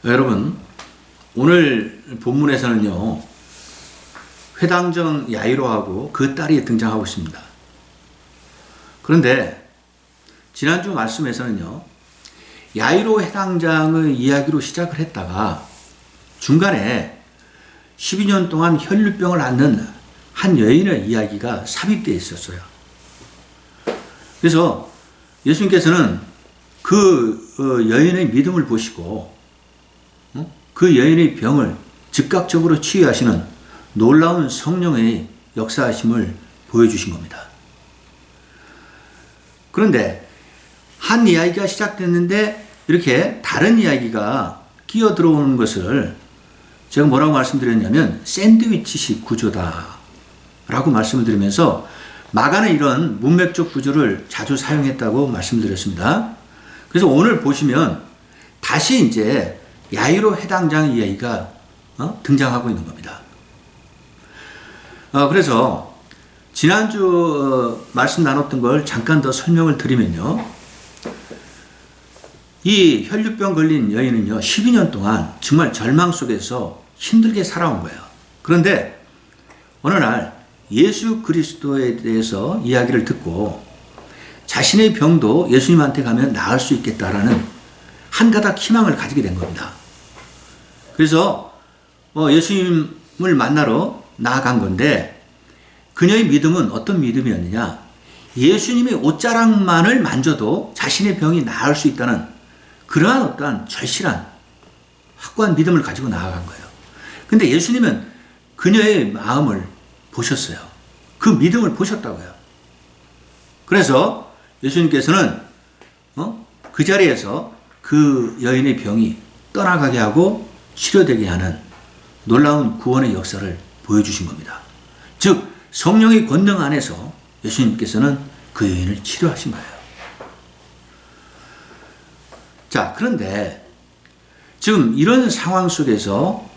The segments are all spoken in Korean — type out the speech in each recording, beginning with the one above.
여러분, 오늘 본문에서는요, 회당장 야이로하고 그 딸이 등장하고 있습니다. 그런데 지난주 말씀에서는요, 야이로 회당장의 이야기로 시작을 했다가 중간에 12년 동안 혈류병을 앓는 한 여인의 이야기가 삽입되어 있었어요. 그래서 예수님께서는 그 여인의 믿음을 보시고 그 여인의 병을 즉각적으로 치유하시는 놀라운 성령의 역사하심을 보여주신 겁니다. 그런데 한 이야기가 시작됐는데 이렇게 다른 이야기가 끼어 들어오는 것을 제가 뭐라고 말씀드렸냐면 샌드위치식 구조다 라고 말씀을 드리면서 마가는 이런 문맥적 구조를 자주 사용했다고 말씀드렸습니다. 그래서 오늘 보시면 다시 이제 야이로 회당장 이야기가 등장하고 있는 겁니다. 그래서 지난주 말씀 나눴던 걸 잠깐 더 설명을 드리면요. 이 혈류병 걸린 여인은요, 12년 동안 정말 절망 속에서 힘들게 살아온 거예요. 그런데 어느 날 예수 그리스도에 대해서 이야기를 듣고 자신의 병도 예수님한테 가면 나을 수 있겠다라는 한 가닥 희망을 가지게 된 겁니다. 그래서 예수님을 만나러 나아간 건데 그녀의 믿음은 어떤 믿음이었느냐? 예수님의 옷자락만을 만져도 자신의 병이 나을 수 있다는 그러한 어떠한 절실한 확고한 믿음을 가지고 나아간 거예요. 근데 예수님은 그녀의 마음을 보셨어요. 그 믿음을 보셨다고요. 그래서 예수님께서는 그 자리에서 그 여인의 병이 떠나가게 하고 치료되게 하는 놀라운 구원의 역사를 보여주신 겁니다. 즉 성령의 권능 안에서 예수님께서는 그 여인을 치료하신 거예요. 자, 그런데 지금 이런 상황 속에서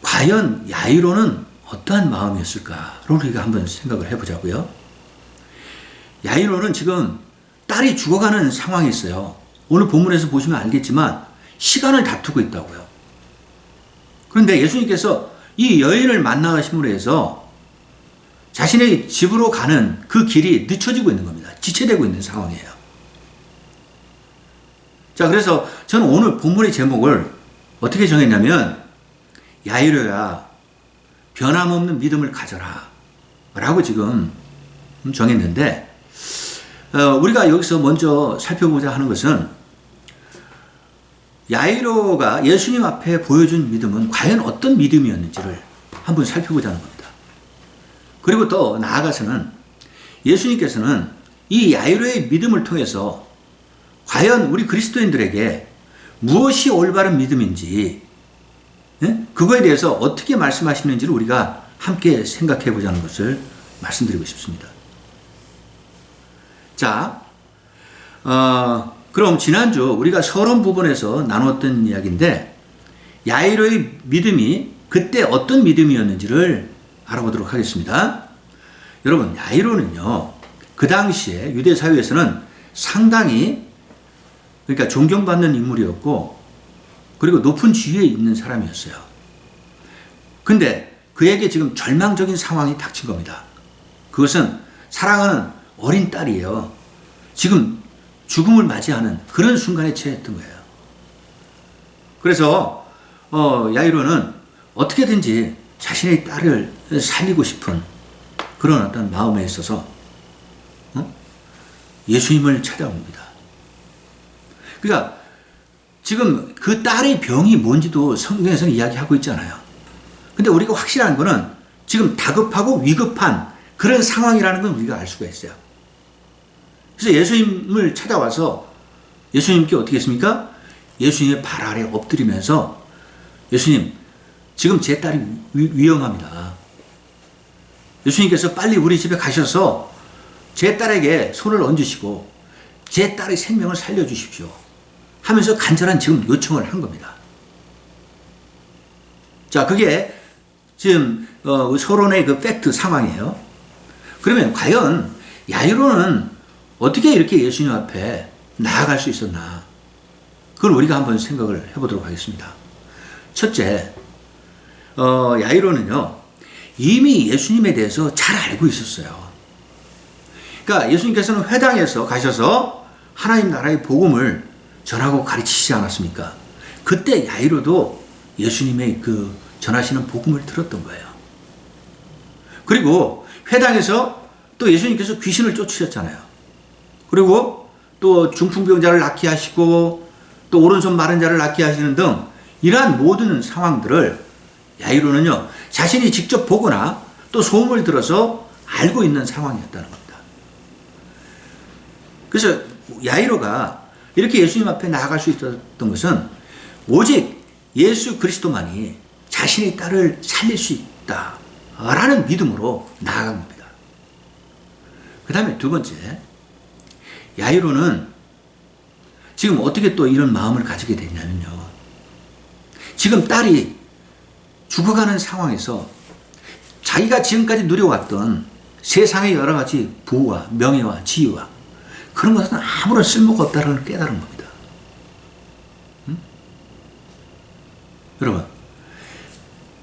과연 야이로는 어떠한 마음이었을까를 우리가 한번 생각을 해보자고요. 야이로는 지금 딸이 죽어가는 상황이 있어요. 오늘 본문에서 보시면 알겠지만 시간을 다투고 있다고요. 그런데 예수님께서 이 여인을 만나심으로 해서 자신의 집으로 가는 그 길이 늦춰지고 있는 겁니다. 지체되고 있는 상황이에요. 자, 그래서 저는 오늘 본문의 제목을 어떻게 정했냐면 야이로야 변함없는 믿음을 가져라 라고 지금 정했는데 우리가 여기서 먼저 살펴보자 하는 것은 야이로가 예수님 앞에 보여준 믿음은 과연 어떤 믿음이었는지를 한번 살펴보자는 겁니다. 그리고 또 나아가서는 예수님께서는 이 야이로의 믿음을 통해서 과연 우리 그리스도인들에게 무엇이 올바른 믿음인지 그거에 대해서 어떻게 말씀하시는지를 우리가 함께 생각해 보자는 것을 말씀드리고 싶습니다. 자, 그럼 지난주 우리가 서론 부분에서 나눴던 이야기인데 야이로의 믿음이 그때 어떤 믿음이었는지를 알아보도록 하겠습니다. 여러분, 야이로는요, 그 당시에 유대 사회에서는 상당히 그러니까 존경받는 인물이었고 그리고 높은 지위에 있는 사람이었어요. 근데 그에게 지금 절망적인 상황이 닥친 겁니다. 그것은 사랑하는 어린 딸이에요. 지금 죽음을 맞이하는 그런 순간에 처했던 거예요. 그래서 야이로는 어떻게든지 자신의 딸을 살리고 싶은 그런 어떤 마음에 있어서 예수님을 찾아온 겁니다. 그러니까 지금 그 딸의 병이 뭔지도 성경에서는 이야기하고 있잖아요. 근데 우리가 확실한 거는 지금 다급하고 위급한 그런 상황이라는 건 우리가 알 수가 있어요. 그래서 예수님을 찾아와서 예수님께 어떻게 했습니까? 예수님의 발 아래 엎드리면서 예수님, 지금 제 딸이 위험합니다. 예수님께서 빨리 우리 집에 가셔서 제 딸에게 손을 얹으시고 제 딸의 생명을 살려주십시오 하면서 간절한 지금 요청을 한 겁니다. 자, 그게 지금 서론의 그 팩트 상황이에요. 그러면 과연 야이로는 어떻게 이렇게 예수님 앞에 나아갈 수 있었나? 그걸 우리가 한번 생각을 해보도록 하겠습니다. 첫째, 야이로는요, 이미 예수님에 대해서 잘 알고 있었어요. 그러니까 예수님께서는 회당에서 가셔서 하나님 나라의 복음을 전하고 가르치시지 않았습니까? 그때 야이로도 예수님의 그 전하시는 복음을 들었던 거예요. 그리고 회당에서 또 예수님께서 귀신을 쫓으셨잖아요. 그리고 또 중풍병자를 낫게 하시고 또 오른손 마른 자를 낫게 하시는 등 이러한 모든 상황들을 야이로는요, 자신이 직접 보거나 또 소문을 들어서 알고 있는 상황이었다는 겁니다. 그래서 야이로가 이렇게 예수님 앞에 나아갈 수 있었던 것은 오직 예수 그리스도만이 자신의 딸을 살릴 수 있다라는 믿음으로 나아간 겁니다. 그 다음에 두 번째, 야이로는 지금 어떻게 또 이런 마음을 가지게 됐냐면요, 지금 딸이 죽어가는 상황에서 자기가 지금까지 누려왔던 세상의 여러 가지 부와 명예와 지위와 그런 것은 아무런 쓸모가 없다는 걸 깨달은 겁니다. 여러분,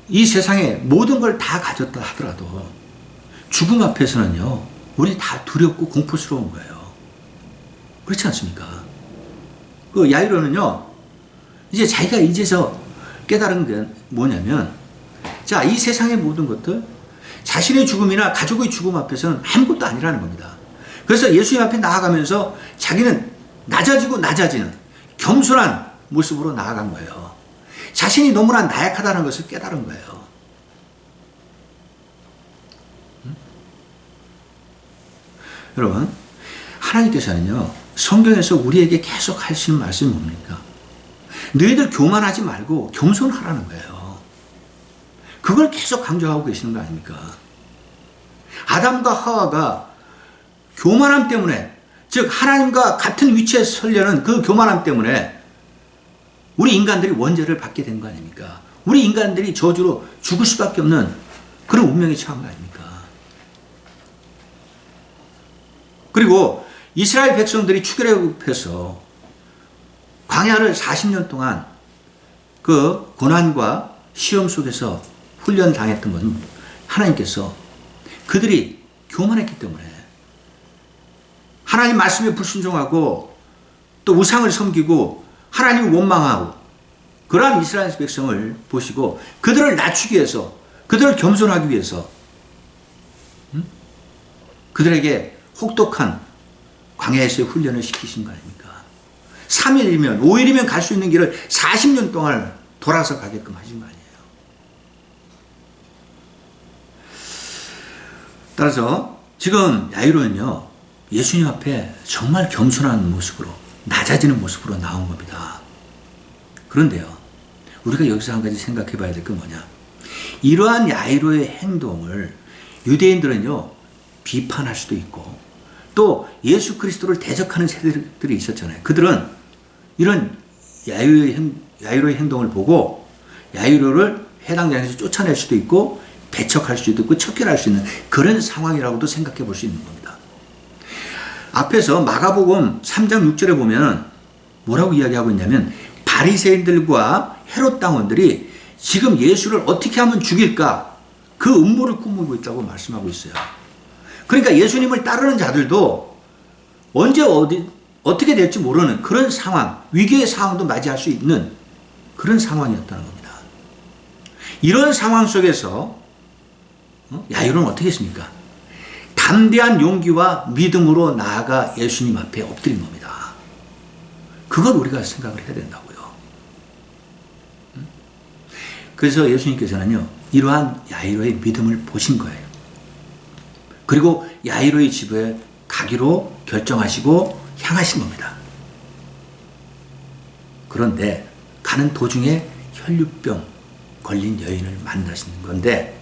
이 세상에 모든 걸 다 가졌다 하더라도 죽음 앞에서는요, 우리 다 두렵고 공포스러운 거예요. 그렇지 않습니까? 그 야이로는요, 이제 자기가 이제서 깨달은 게 뭐냐면, 자, 이 세상의 모든 것들, 자신의 죽음이나 가족의 죽음 앞에서는 아무것도 아니라는 겁니다. 그래서 예수님 앞에 나아가면서 자기는 낮아지고 낮아지는 겸손한 모습으로 나아간 거예요. 자신이 너무나 나약하다는 것을 깨달은 거예요. 여러분, 하나님께서는요, 성경에서 우리에게 계속 하시는 말씀이 뭡니까? 너희들 교만하지 말고 겸손하라는 거예요. 그걸 계속 강조하고 계시는 거 아닙니까? 아담과 하와가 교만함 때문에, 즉 하나님과 같은 위치에 서려는 그 교만함 때문에 우리 인간들이 원죄를 받게 된 거 아닙니까? 우리 인간들이 저주로 죽을 수밖에 없는 그런 운명에 처한 거 아닙니까? 그리고 이스라엘 백성들이 출애굽해서 광야를 40년 동안 그 고난과 시험 속에서 훈련당했던 건 하나님께서 그들이 교만했기 때문에, 하나님 말씀에 불순종하고 또 우상을 섬기고 하나님을 원망하고 그러한 이스라엘 백성을 보시고 그들을 낮추기 위해서, 그들을 겸손하기 위해서 그들에게 혹독한 광야에서의 훈련을 시키신 거 아닙니까? 3일이면 5일이면 갈 수 있는 길을 40년 동안 돌아서 가게끔 하신 거 아니에요. 따라서 지금 야이로는요, 예수님 앞에 정말 겸손한 모습으로, 낮아지는 모습으로 나온 겁니다. 그런데요, 우리가 여기서 한 가지 생각해 봐야 될 건 뭐냐, 이러한 야이로의 행동을 유대인들은요, 비판할 수도 있고 또 예수 그리스도를 대적하는 세대들이 있었잖아요. 그들은 이런 야이로의 행동을 보고 야이로를 해당장에서 쫓아낼 수도 있고 배척할 수도 있고 척결할 수 있는 그런 상황이라고도 생각해 볼 수 있는 겁니다. 앞에서 마가복음 3장 6절에 보면 뭐라고 이야기하고 있냐면, 바리새인들과 헤롯 당원들이 지금 예수를 어떻게 하면 죽일까 그 음모를 꾸미고 있다고 말씀하고 있어요. 그러니까 예수님을 따르는 자들도 언제 어떻게 될지 모르는 그런 상황, 위기의 상황도 맞이할 수 있는 그런 상황이었다는 겁니다. 이런 상황 속에서 야이로는 어떻게 했습니까? 담대한 용기와 믿음으로 나아가 예수님 앞에 엎드린 겁니다. 그걸 우리가 생각을 해야 된다고요. 그래서 예수님께서는요, 이러한 야이로의 믿음을 보신 거예요. 그리고 야이로의 집에 가기로 결정하시고 향하신 겁니다. 그런데 가는 도중에 혈류병 걸린 여인을 만나시는 건데,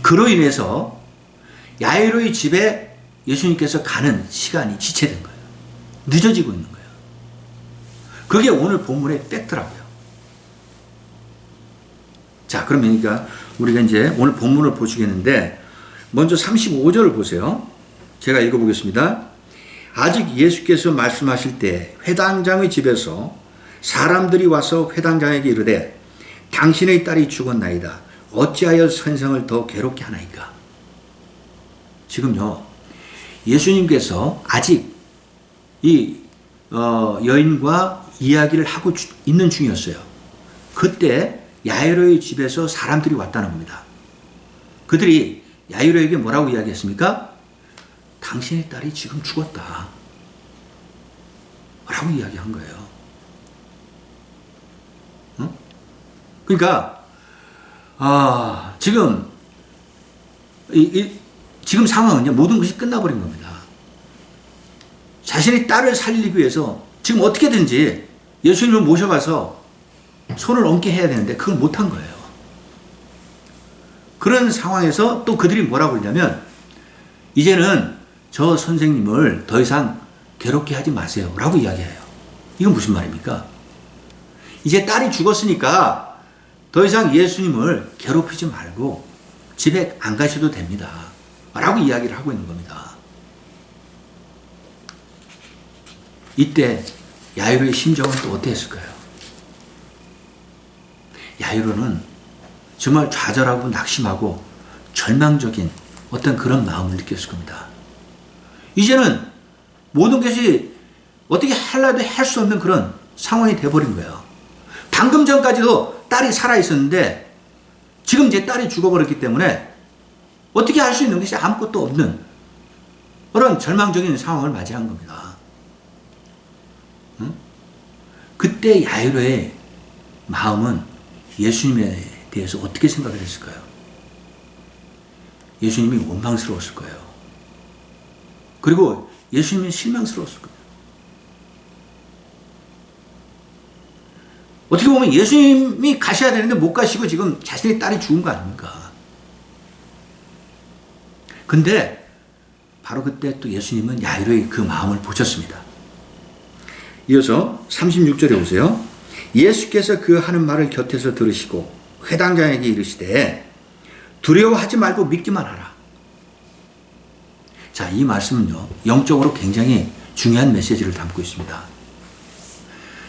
그로 인해서 야이로의 집에 예수님께서 가는 시간이 지체된 거예요. 늦어지고 있는 거예요. 그게 오늘 본문의 팩트라고요. 자, 그러면 그러니까 우리가 이제 오늘 본문을 보시겠는데, 먼저 35절을 보세요. 제가 읽어보겠습니다. 아직 예수께서 말씀하실 때 회당장의 집에서 사람들이 와서 회당장에게 이르되, 당신의 딸이 죽었나이다. 어찌하여 선생을 더 괴롭게 하나이까? 지금요, 예수님께서 아직 이 여인과 이야기를 하고 있는 중이었어요. 그때 야이로의 집에서 사람들이 왔다는 겁니다. 그들이 야이로에게 뭐라고 이야기했습니까? 당신의 딸이 지금 죽었다 라고 이야기한 거예요. 그러니까 지금 지금 상황은요, 모든 것이 끝나버린 겁니다. 자신의 딸을 살리기 위해서 지금 어떻게든지 예수님을 모셔가서 손을 얹게 해야 되는데 그걸 못한 거예요. 그런 상황에서 또 그들이 뭐라고 그러냐면, 이제는 저 선생님을 더 이상 괴롭게 하지 마세요 라고 이야기해요. 이건 무슨 말입니까? 이제 딸이 죽었으니까 더 이상 예수님을 괴롭히지 말고 집에 안 가셔도 됩니다 라고 이야기를 하고 있는 겁니다. 이때 야이로의 심정은 또 어땠을까요? 야이로는 정말 좌절하고 낙심하고 절망적인 어떤 그런 마음을 느꼈을 겁니다. 이제는 모든 것이 어떻게 하려도 할 수 없는 그런 상황이 돼버린 거예요. 방금 전까지도 딸이 살아있었는데 지금 제 딸이 죽어버렸기 때문에 어떻게 할 수 있는 것이 아무것도 없는 그런 절망적인 상황을 맞이한 겁니다. 그때 야이로의 마음은 예수님에 대해서 어떻게 생각을 했을까요? 예수님이 원망스러웠을 거예요. 그리고 예수님이 실망스러웠을 거예요. 어떻게 보면 예수님이 가셔야 되는데 못 가시고 지금 자신의 딸이 죽은 거 아닙니까? 근데 바로 그때 또 예수님은 야이로의 그 마음을 보셨습니다. 이어서 36절에 보세요. 예수께서 그 하는 말을 곁에서 들으시고 회당장에게 이르시되 두려워하지 말고 믿기만 하라. 자, 이 말씀은요, 영적으로 굉장히 중요한 메시지를 담고 있습니다.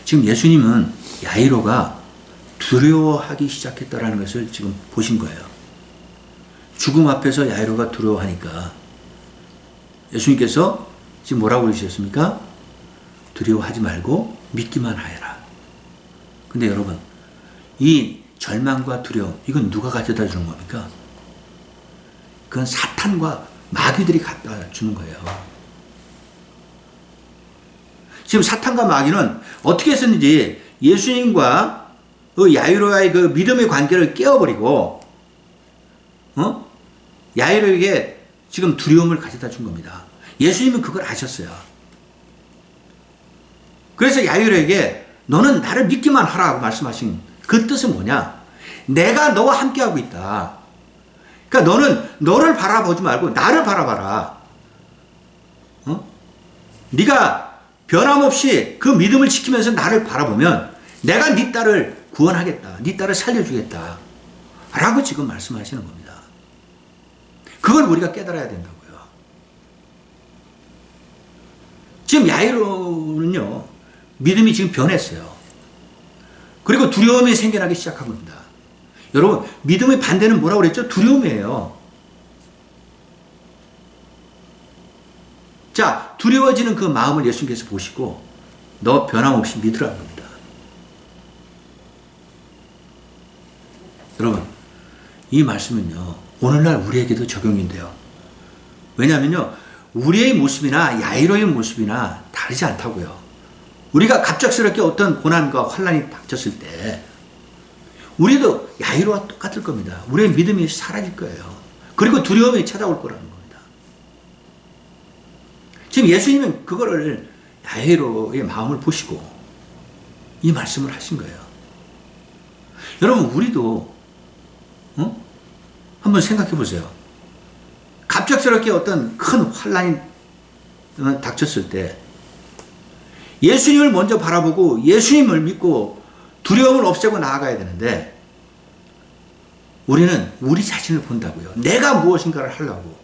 지금 예수님은 야이로가 두려워하기 시작했다라는 것을 지금 보신 거예요. 죽음 앞에서 야이로가 두려워하니까 예수님께서 지금 뭐라고 그러셨습니까? 두려워하지 말고 믿기만 하여라. 근데 여러분, 이 절망과 두려움, 이건 누가 가져다 주는 겁니까? 그건 사탄과 마귀들이 갖다 주는 거예요. 지금 사탄과 마귀는 어떻게 했었는지 예수님과 그 야이로와의 그 믿음의 관계를 깨어버리고, 야이로에게 지금 두려움을 가져다 준 겁니다. 예수님은 그걸 아셨어요. 그래서 야이로에게 너는 나를 믿기만 하라고 말씀하신 그 뜻은 뭐냐? 내가 너와 함께하고 있다. 그러니까 너는 너를 바라보지 말고 나를 바라봐라. 네가 변함없이 그 믿음을 지키면서 나를 바라보면 내가 네 딸을 구원하겠다. 네 딸을 살려주겠다. 라고 지금 말씀하시는 겁니다. 그걸 우리가 깨달아야 된다고요. 지금 야이로는요, 믿음이 지금 변했어요. 그리고 두려움이 생겨나기 시작한 겁니다. 여러분, 믿음의 반대는 뭐라고 그랬죠? 두려움이에요. 자, 두려워지는 그 마음을 예수님께서 보시고 너 변함없이 믿으라는 겁니다. 여러분, 이 말씀은요, 오늘날 우리에게도 적용이 돼요. 왜냐하면요, 우리의 모습이나 야이로의 모습이나 다르지 않다고요. 우리가 갑작스럽게 어떤 고난과 환난이 닥쳤을 때 우리도 야이로와 똑같을 겁니다. 우리의 믿음이 사라질 거예요. 그리고 두려움이 찾아올 거라는 겁니다. 지금 예수님은 그거를 야이로의 마음을 보시고 이 말씀을 하신 거예요. 여러분, 우리도 한번 생각해 보세요. 갑작스럽게 어떤 큰 환난이 닥쳤을 때 예수님을 먼저 바라보고 예수님을 믿고 두려움을 없애고 나아가야 되는데 우리는 우리 자신을 본다고요. 내가 무엇인가를 하려고.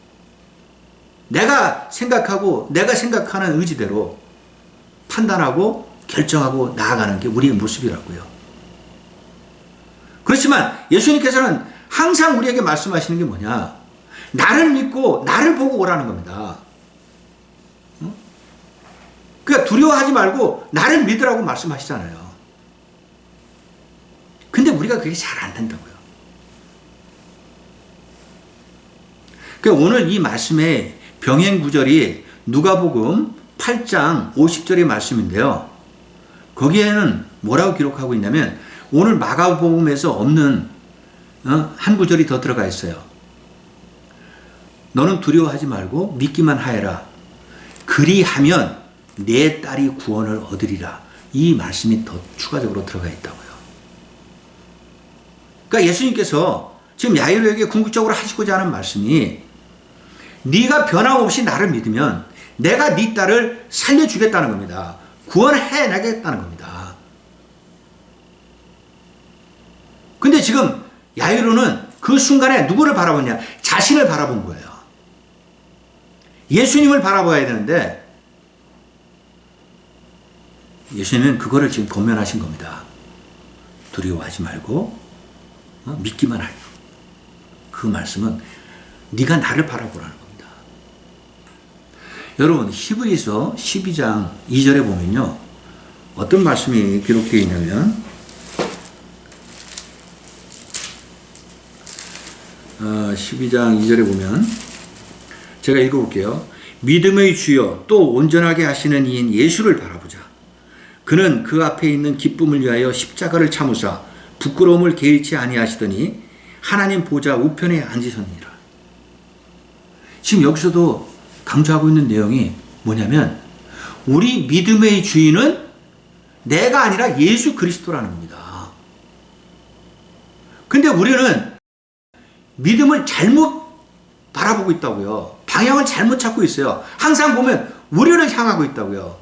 내가 생각하고 내가 생각하는 의지대로 판단하고 결정하고 나아가는 게 우리의 모습이라고요. 그렇지만 예수님께서는 항상 우리에게 말씀하시는 게 뭐냐? 나를 믿고 나를 보고 오라는 겁니다. 그러니까 두려워하지 말고 나를 믿으라고 말씀하시잖아요. 근데 우리가 그게 잘 안 된다고요. 그러니까 오늘 이 말씀의 병행 구절이 누가복음 8장 50절의 말씀인데요. 거기에는 뭐라고 기록하고 있냐면 오늘 마가복음에서 없는 한 구절이 더 들어가 있어요. 너는 두려워하지 말고 믿기만 하여라. 그리하면 내 딸이 구원을 얻으리라. 이 말씀이 더 추가적으로 들어가 있다고요. 그러니까 예수님께서 지금 야이로에게 궁극적으로 하시고자 하는 말씀이 네가 변함없이 나를 믿으면 내가 네 딸을 살려주겠다는 겁니다. 구원해내겠다는 겁니다. 근데 지금 야이로는 그 순간에 누구를 바라보냐? 자신을 바라본 거예요. 예수님을 바라봐야 되는데 예수님은 그거를 지금 권면하신 겁니다. 두려워하지 말고 믿기만 하여. 그 말씀은 네가 나를 바라보라는 겁니다. 여러분 히브리서 12장 2절에 보면요. 어떤 말씀이 기록되어 있냐면 12장 2절에 보면 제가 읽어볼게요. 믿음의 주여 또 온전하게 하시는 이인 예수를 바라보자. 그는 그 앞에 있는 기쁨을 위하여 십자가를 참으사 부끄러움을 개의치 아니하시더니 하나님 보좌 우편에 앉으셨느니라. 지금 여기서도 강조하고 있는 내용이 뭐냐면 우리 믿음의 주인은 내가 아니라 예수 그리스도라는 겁니다. 근데 우리는 믿음을 잘못 바라보고 있다고요. 방향을 잘못 찾고 있어요. 항상 보면 우리를 향하고 있다고요.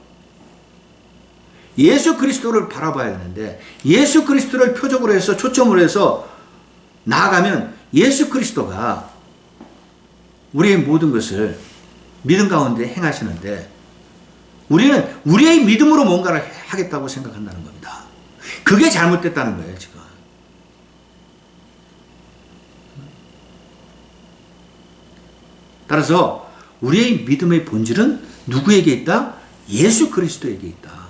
예수 그리스도를 바라봐야 되는데 예수 그리스도를 표적으로 해서 초점으로 해서 나아가면 예수 그리스도가 우리의 모든 것을 믿음 가운데 행하시는데 우리는 우리의 믿음으로 뭔가를 하겠다고 생각한다는 겁니다. 그게 잘못됐다는 거예요, 지금. 따라서 우리의 믿음의 본질은 누구에게 있다? 예수 그리스도에게 있다.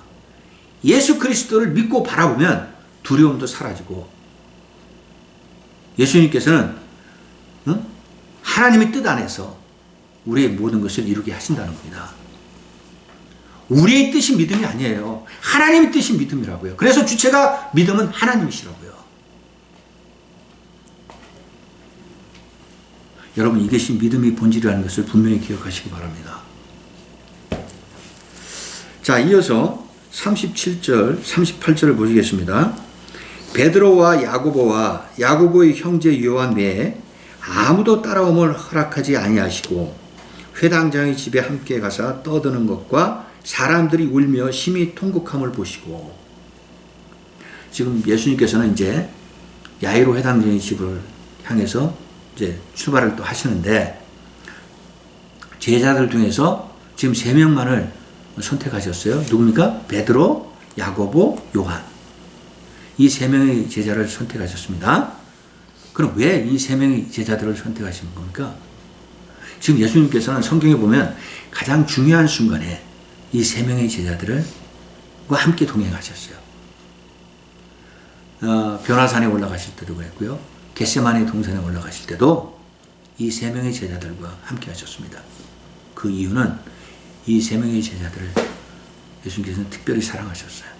예수 그리스도를 믿고 바라보면 두려움도 사라지고 예수님께서는 하나님의 뜻 안에서 우리의 모든 것을 이루게 하신다는 겁니다. 우리의 뜻이 믿음이 아니에요. 하나님의 뜻이 믿음이라고요. 그래서 주체가 믿음은 하나님이시라고요. 여러분 이것이 믿음의 본질이라는 것을 분명히 기억하시기 바랍니다. 자, 이어서 37절, 38절을 보시겠습니다. 베드로와 야고보와 야고보의 형제 요한 외에 아무도 따라옴을 허락하지 아니하시고 회당장의 집에 함께 가서 떠드는 것과 사람들이 울며 심히 통곡함을 보시고 지금 예수님께서는 이제 야이로 회당장의 집을 향해서 이제 출발을 또 하시는데 제자들 중에서 지금 3명만을 선택하셨어요. 누굽니까? 베드로, 야고보, 요한. 이 3명의 제자를 선택하셨습니다. 그럼 왜 이 3명의 제자들을 선택하신 겁니까? 지금 예수님께서는 성경에 보면 가장 중요한 순간에 이 3명의 제자들과 함께 동행하셨어요. 변화산에 올라가실 때도 그랬고요. 겟세마네 동산에 올라가실 때도 이 3명의 제자들과 함께 하셨습니다. 그 이유는 이 3명의 제자들을 예수님께서는 특별히 사랑하셨어요.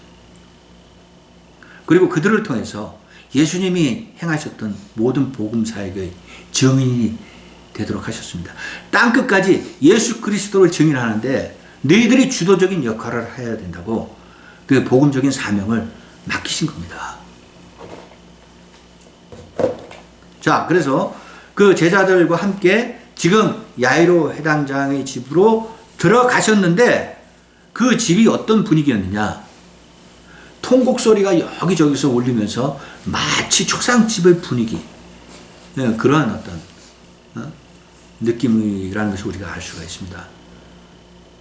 그리고 그들을 통해서 예수님이 행하셨던 모든 복음 사역의 증인이 되도록 하셨습니다. 땅끝까지 예수 그리스도를 증인하는데 너희들이 주도적인 역할을 해야 된다고 그 복음적인 사명을 맡기신 겁니다. 자, 그래서 그 제자들과 함께 지금 야이로 회당장의 집으로 들어가셨는데 그 집이 어떤 분위기였느냐? 통곡 소리가 여기저기서 울리면서 마치 초상집의 분위기, 그러한 어떤 느낌이라는 것을 우리가 알 수가 있습니다.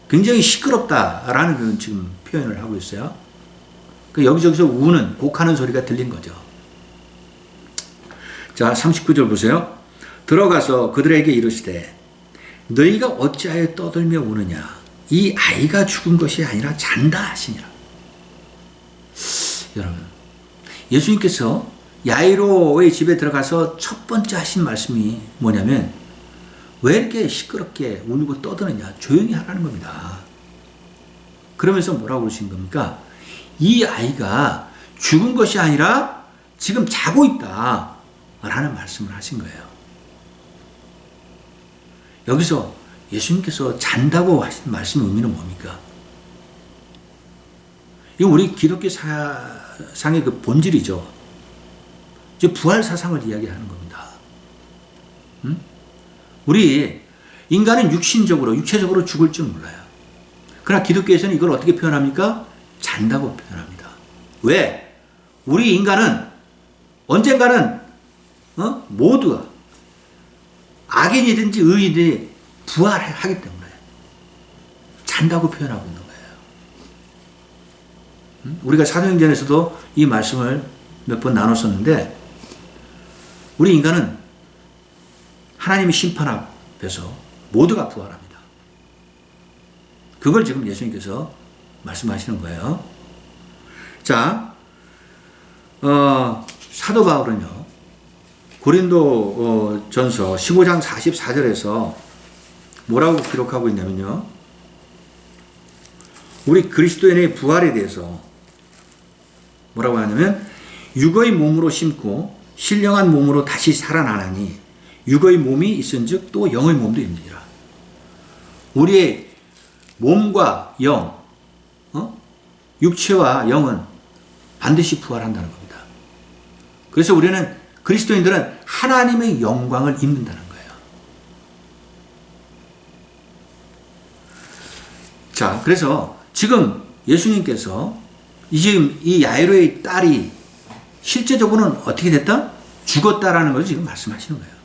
굉장히 시끄럽다라는 그런 지금 표현을 하고 있어요. 여기저기서 우는 곡하는 소리가 들린 거죠. 자, 39절 보세요. 들어가서 그들에게 이르시되 너희가 어찌하여 떠들며 우느냐? 이 아이가 죽은 것이 아니라 잔다 하시니라. 여러분, 예수님께서 야이로의 집에 들어가서 첫 번째 하신 말씀이 뭐냐면 왜 이렇게 시끄럽게 울고 떠드느냐? 조용히 하라는 겁니다. 그러면서 뭐라고 그러신 겁니까? 이 아이가 죽은 것이 아니라 지금 자고 있다 라는 말씀을 하신 거예요. 여기서 예수님께서 잔다고 하신 말씀의 의미는 뭡니까? 이건 우리 기독교 사상의 그 본질이죠. 이제 부활 사상을 이야기하는 겁니다. 우리 인간은 육체적으로 죽을 줄 몰라요. 그러나 기독교에서는 이걸 어떻게 표현합니까? 잔다고 표현합니다. 왜? 우리 인간은 언젠가는 모두가 악인이든지 의인이 부활하기 때문에 잔다고 표현하고 있는 거예요. 우리가 사도행전에서도 이 말씀을 몇 번 나눴었는데 우리 인간은 하나님의 심판 앞에서 모두가 부활합니다. 그걸 지금 예수님께서 말씀하시는 거예요. 자, 사도 바울은요, 고린도 전서 15장 44절에서 뭐라고 기록하고 있냐면요, 우리 그리스도인의 부활에 대해서 뭐라고 하냐면 육의 몸으로 심고 신령한 몸으로 다시 살아나나니 육의 몸이 있은즉 또 영의 몸도 있느니라. 우리의 몸과 영, 육체와 영은 반드시 부활한다는 겁니다. 그래서 우리는 그리스도인들은 하나님의 영광을 입는다는 거예요. 자, 그래서 지금 예수님께서 지금 이 야이로의 딸이 실제적으로는 어떻게 됐다? 죽었다라는 걸 지금 말씀하시는 거예요.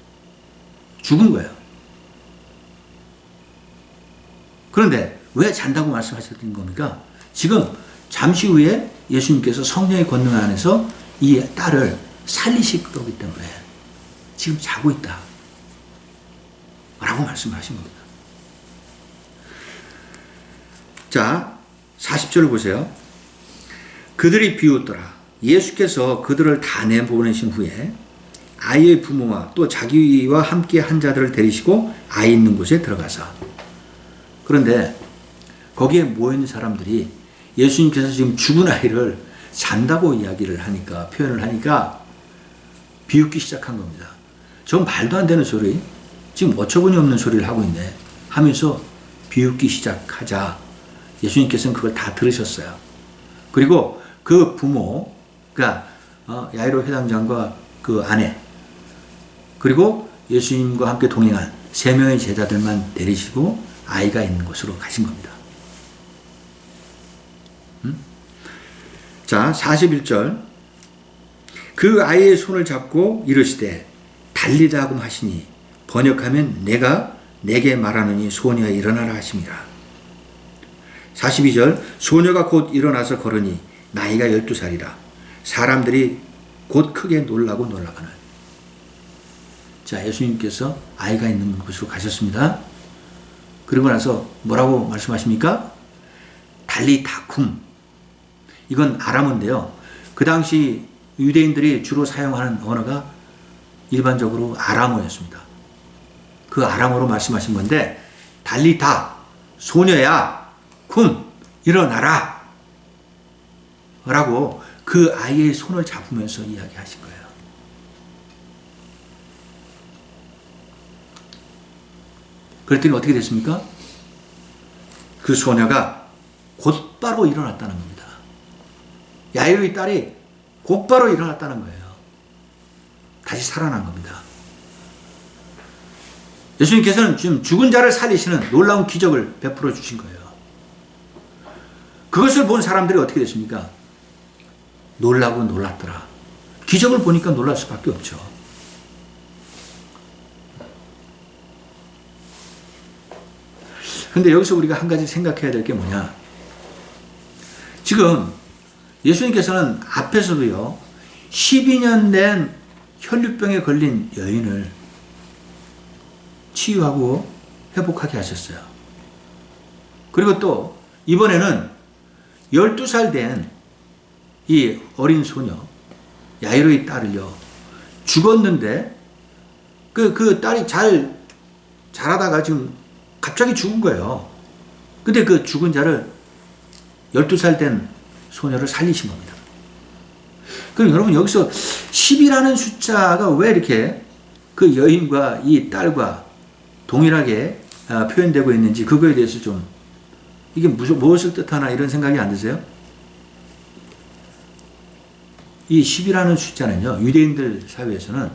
죽은 거예요. 그런데 왜 잔다고 말씀하셨던 겁니까? 지금 잠시 후에 예수님께서 성령의 권능 안에서 이 딸을 살리실 거기 때문에 지금 자고 있다 라고 말씀하신 겁니다. 자, 40절을 보세요. 그들이 비웃더라. 예수께서 그들을 다 내보내신 후에 아이의 부모와 또 자기와 함께 한 자들을 데리시고 아이 있는 곳에 들어가사. 그런데 거기에 모여있는 사람들이 예수님께서 지금 죽은 아이를 잔다고 이야기를 하니까, 표현을 하니까 비웃기 시작한 겁니다. 전 말도 안 되는 소리, 지금 어처구니 없는 소리를 하고 있네 하면서 비웃기 시작하자 예수님께서는 그걸 다 들으셨어요. 그리고 그 부모가 야이로 회당장과 그 아내, 그리고 예수님과 함께 동행한 3명의 제자들만 데리시고 아이가 있는 곳으로 가신 겁니다. 자, 41절. 그 아이의 손을 잡고 이르시되 달리다 하고 하시니 번역하면 내가 내게 말하느니 소녀야 일어나라 하심이라. 42절. 소녀가 곧 일어나서 걸으니 나이가 12살이라 사람들이 곧 크게 놀라고 놀라거늘. 자, 예수님께서 아이가 있는 곳으로 가셨습니다. 그리고 나서 뭐라고 말씀하십니까? 달리다쿰. 이건 아람어인데요. 그 당시 유대인들이 주로 사용하는 언어가 일반적으로 아람어였습니다. 그 아람어로 말씀하신 건데, 달리다, 소녀야, 쿰, 일어나라 라고 그 아이의 손을 잡으면서 이야기하신 거예요. 그랬더니 어떻게 됐습니까? 그 소녀가 곧바로 일어났다는 겁니다. 야이로의 딸이 곧바로 일어났다는 거예요. 다시 살아난 겁니다. 예수님께서는 지금 죽은 자를 살리시는 놀라운 기적을 베풀어 주신 거예요. 그것을 본 사람들이 어떻게 됐습니까? 놀라고 놀랐더라. 기적을 보니까 놀랄 수밖에 없죠. 근데 여기서 우리가 한 가지 생각해야 될 게 뭐냐. 지금 예수님께서는 앞에서도요, 12년 된 혈류병에 걸린 여인을 치유하고 회복하게 하셨어요. 그리고 또 이번에는 12살 된 이 어린 소녀 야이로의 딸을요, 죽었는데 그 딸이 자라다가 지금 갑자기 죽은 거예요. 근데 그 죽은 자를 12살 된 소녀를 살리신 겁니다. 그럼 여러분, 여기서 10이라는 숫자가 왜 이렇게 그 여인과 이 딸과 동일하게 표현되고 있는지, 그거에 대해서 좀 이게 무엇을 뜻하나 이런 생각이 안 드세요? 이 10이라는 숫자는요, 유대인들 사회에서는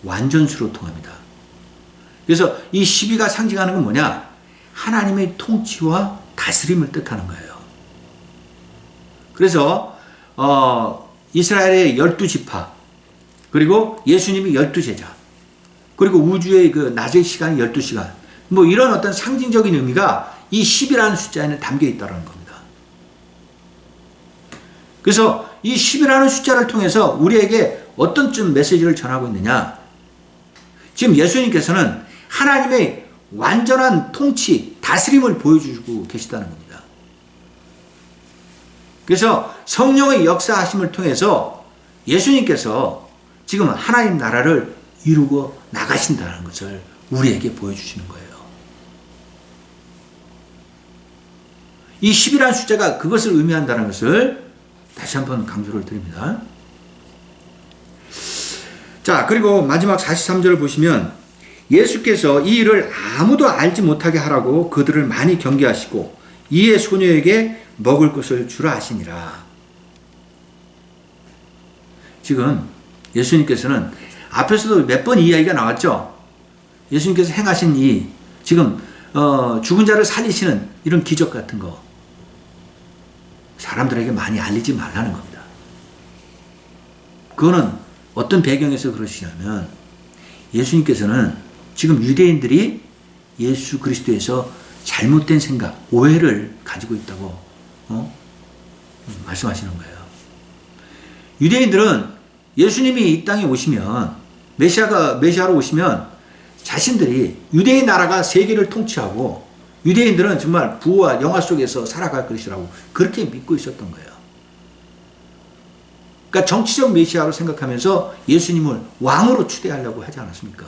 완전수로 통합니다. 그래서 이 12가 상징하는 건 뭐냐? 하나님의 통치와 다스림을 뜻하는 거예요. 그래서 이스라엘의 12지파, 그리고 예수님이 12제자, 그리고 우주의 그 낮의 시간이 12시간, 뭐 이런 어떤 상징적인 의미가 이 10이라는 숫자에는 담겨 있다는 겁니다. 그래서 이 10이라는 숫자를 통해서 우리에게 어떤 좀 메시지를 전하고 있느냐? 지금 예수님께서는 하나님의 완전한 통치, 다스림을 보여주고 계시다는 겁니다. 그래서 성령의 역사하심을 통해서 예수님께서 지금 하나님 나라를 이루고 나가신다는 것을 우리에게 보여주시는 거예요. 이 10이라는 숫자가 그것을 의미한다는 것을 다시 한번 강조를 드립니다. 자, 그리고 마지막 43절을 보시면 예수께서 이 일을 아무도 알지 못하게 하라고 그들을 많이 경계하시고 이에 소녀에게 먹을 것을 주라 하시니라. 지금 예수님께서는 앞에서도 몇 번 이야기가 나왔죠. 예수님께서 행하신 이 지금 죽은 자를 살리시는 이런 기적 같은 거 사람들에게 많이 알리지 말라는 겁니다. 그거는 어떤 배경에서 그러시냐면 예수님께서는 지금 유대인들이 예수 그리스도에서 잘못된 생각, 오해를 가지고 있다고 말씀하시는 거예요. 유대인들은 예수님이 이 땅에 오시면, 메시아로 오시면 자신들이 유대인 나라가 세계를 통치하고 유대인들은 정말 부와 영화 속에서 살아갈 것이라고 그렇게 믿고 있었던 거예요. 그러니까 정치적 메시아로 생각하면서 예수님을 왕으로 추대하려고 하지 않았습니까?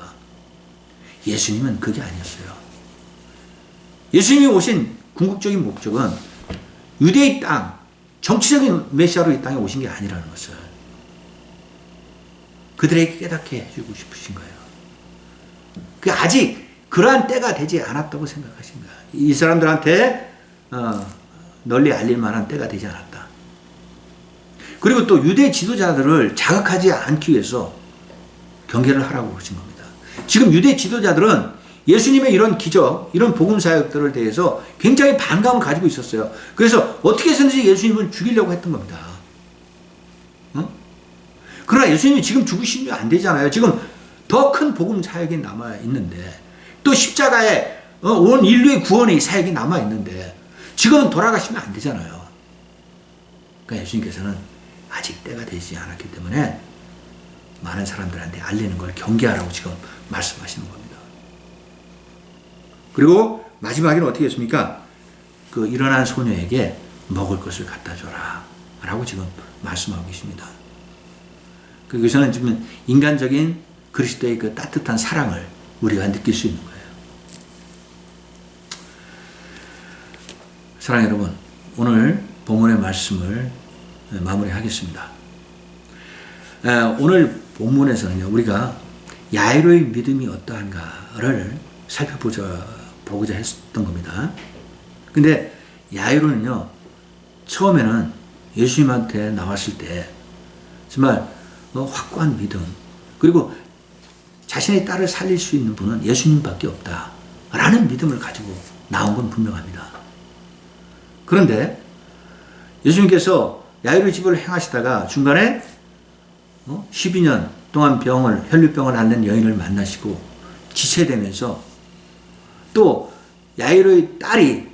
예수님은 그게 아니었어요. 예수님이 오신 궁극적인 목적은 유대의 땅, 정치적인 메시아로 이 땅에 오신 게 아니라는 것을 그들에게 깨닫게 해주고 싶으신 거예요. 그 아직 그러한 때가 되지 않았다고 생각하신 거예요. 이 사람들한테 널리 알릴 만한 때가 되지 않았다. 그리고 또 유대 지도자들을 자극하지 않기 위해서 경계를 하라고 그러신 겁니다. 지금 유대 지도자들은 예수님의 이런 기적, 이런 복음사역들을 대해서 굉장히 반감을 가지고 있었어요. 그래서 어떻게 해서든지 예수님을 죽이려고 했던 겁니다. 그러나 예수님이 지금 죽으시면 안 되잖아요. 지금 더 큰 복음사역이 남아있는데, 또 십자가에 온 인류의 구원의 사역이 남아있는데 지금은 돌아가시면 안 되잖아요. 그러니까 예수님께서는 아직 때가 되지 않았기 때문에 많은 사람들한테 알리는 걸 경계하라고 지금 말씀하시는 겁니다. 그리고 마지막에는 어떻게 했습니까? 그 일어난 소녀에게 먹을 것을 갖다 줘라 라고 지금 말씀하고 계십니다. 그것은 지금 인간적인 그리스도의 그 따뜻한 사랑을 우리가 느낄 수 있는 거예요. 사랑하는 여러분, 오늘 본문의 말씀을 마무리하겠습니다. 오늘 본문에서는요, 우리가 야이로의 믿음이 어떠한가를 살펴보고자 했던 겁니다. 근데 야이로는요, 처음에는 예수님한테 나왔을 때 정말 확고한 믿음, 그리고 자신의 딸을 살릴 수 있는 분은 예수님밖에 없다라는 믿음을 가지고 나온 건 분명합니다. 그런데 예수님께서 야이로의 집을 행하시다가 중간에 12년 동안 혈류병을 앓는 여인을 만나시고 지체되면서 또 야이로의 딸이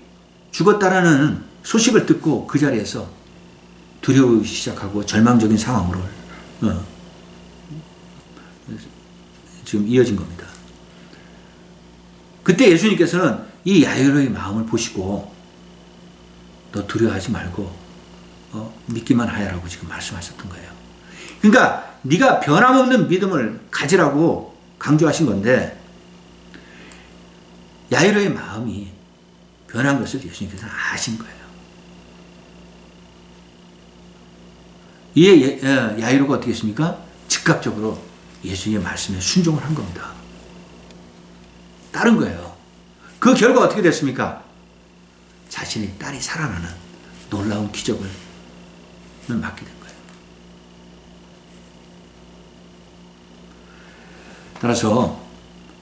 죽었다라는 소식을 듣고 그 자리에서 두려워하기 시작하고 절망적인 상황으로 지금 이어진 겁니다. 그때 예수님께서는 이 야이로의 마음을 보시고 너 두려워하지 말고 믿기만 하여라고 지금 말씀하셨던 거예요. 그러니까 네가 변함없는 믿음을 가지라고 강조하신 건데 야이로의 마음이 변한 것을 예수님께서는 아신 거예요. 이에 야이로가 어떻게 했습니까? 즉각적으로 예수님의 말씀에 순종을 한 겁니다. 따른 거예요. 그 결과 어떻게 됐습니까? 자신의 딸이 살아나는 놀라운 기적을 맞게 된 거예요. 따라서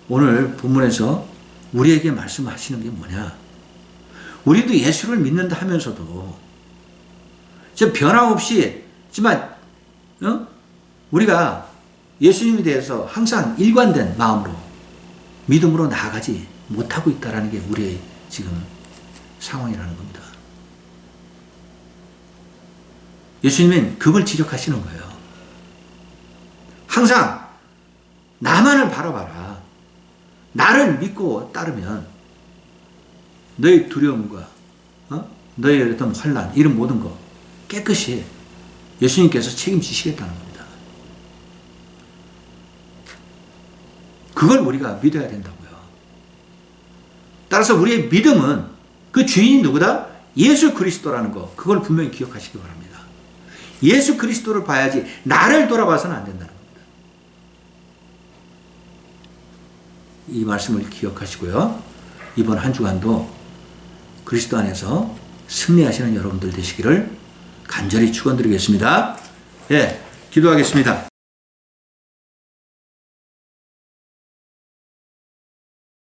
오늘 본문에서 우리에게 말씀하시는 게 뭐냐? 우리도 예수를 믿는다 하면서도 변함없이 지만 우리가 예수님에 대해서 항상 일관된 마음으로 믿음으로 나아가지 못하고 있다는 게 우리의 지금 상황이라는 겁니다. 예수님은 그걸 지적하시는 거예요. 항상 나만을 바라봐라. 나를 믿고 따르면 너의 두려움과 너의 어떤 환난 이런 모든 거 깨끗이 예수님께서 책임지시겠다는 겁니다. 그걸 우리가 믿어야 된다고요. 따라서 우리의 믿음은 그 주인이 누구다? 예수 그리스도라는 거. 그걸 분명히 기억하시기 바랍니다. 예수 그리스도를 봐야지 나를 돌아봐서는 안 된다는 겁니다. 이 말씀을 기억하시고요. 이번 한 주간도 그리스도 안에서 승리하시는 여러분들 되시기를 간절히 축원드리겠습니다. 예, 기도하겠습니다.